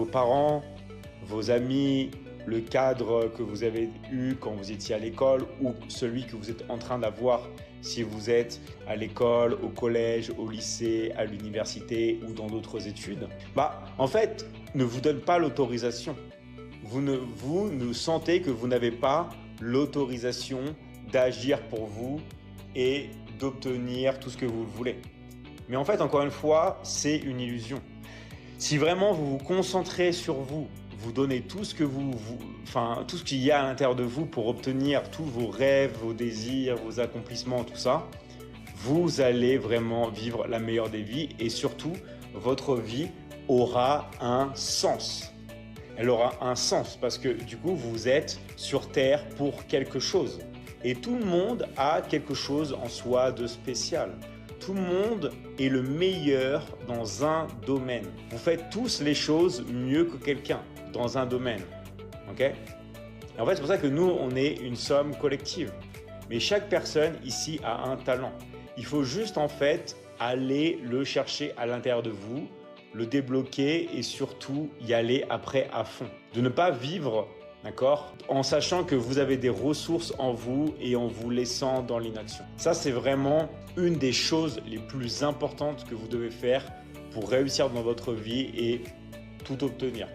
Vos parents, vos amis, le cadre que vous avez eu quand vous étiez à l'école ou celui que vous êtes en train d'avoir si vous êtes à l'école, au collège, au lycée, à l'université ou dans d'autres études, en fait, ne vous donne pas l'autorisation. Vous ne sentez que vous n'avez pas l'autorisation d'agir pour vous et d'obtenir tout ce que vous voulez. Mais en fait, encore une fois, c'est une illusion. Si vraiment vous vous concentrez sur vous, vous donnez tout ce que tout ce qu'il y a à l'intérieur de vous pour obtenir tous vos rêves, vos désirs, vos accomplissements, tout ça, vous allez vraiment vivre la meilleure des vies et surtout, votre vie aura un sens. Elle aura un sens parce que du coup, vous êtes sur Terre pour quelque chose. Et tout le monde a quelque chose en soi de spécial. Tout le monde est le meilleur dans un domaine. Vous faites tous les choses mieux que quelqu'un dans un domaine. Ok? Et en fait, c'est pour ça que nous, on est une somme collective. Mais chaque personne ici a un talent. Il faut juste en fait aller le chercher à l'intérieur de vous, le débloquer et surtout y aller après à fond. De ne pas vivre, d'accord, en sachant que vous avez des ressources en vous et en vous laissant dans l'inaction. Ça, c'est vraiment une des choses les plus importantes que vous devez faire pour réussir dans votre vie et tout obtenir.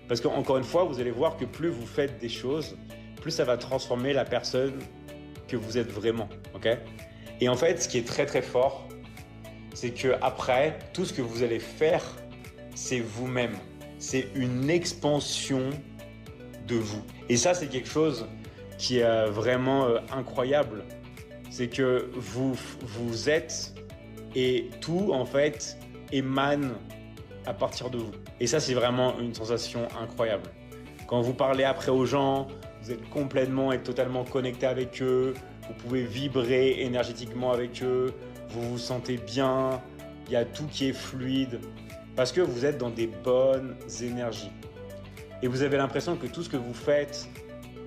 Parce qu'encore une fois, vous allez voir que plus vous faites des choses, plus ça va transformer la personne que vous êtes vraiment, ok? Et en fait, ce qui est très très fort, c'est que après, tout ce que vous allez faire, c'est vous-même. C'est une expansion de vous. Et ça, c'est quelque chose qui est vraiment incroyable. C'est que vous êtes et tout, en fait, émane à partir de vous. Et ça, c'est vraiment une sensation incroyable. Quand vous parlez après aux gens, vous êtes complètement et totalement connecté avec eux. Vous pouvez vibrer énergétiquement avec eux. Vous vous sentez bien. Il y a tout qui est fluide. Parce que vous êtes dans des bonnes énergies. Et vous avez l'impression que tout ce que vous faites,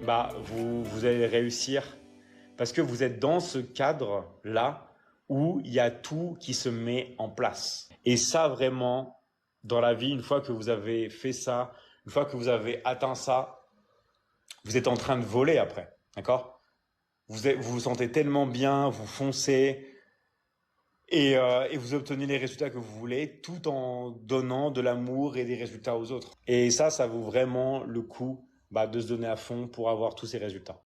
vous allez réussir. Parce que vous êtes dans ce cadre-là où il y a tout qui se met en place. Et ça, vraiment, dans la vie, une fois que vous avez fait ça, une fois que vous avez atteint ça, vous êtes en train de voler après, d'accord? Vous vous sentez tellement bien, vous foncez et vous obtenez les résultats que vous voulez tout en donnant de l'amour et des résultats aux autres. Et ça vaut vraiment le coup de se donner à fond pour avoir tous ces résultats.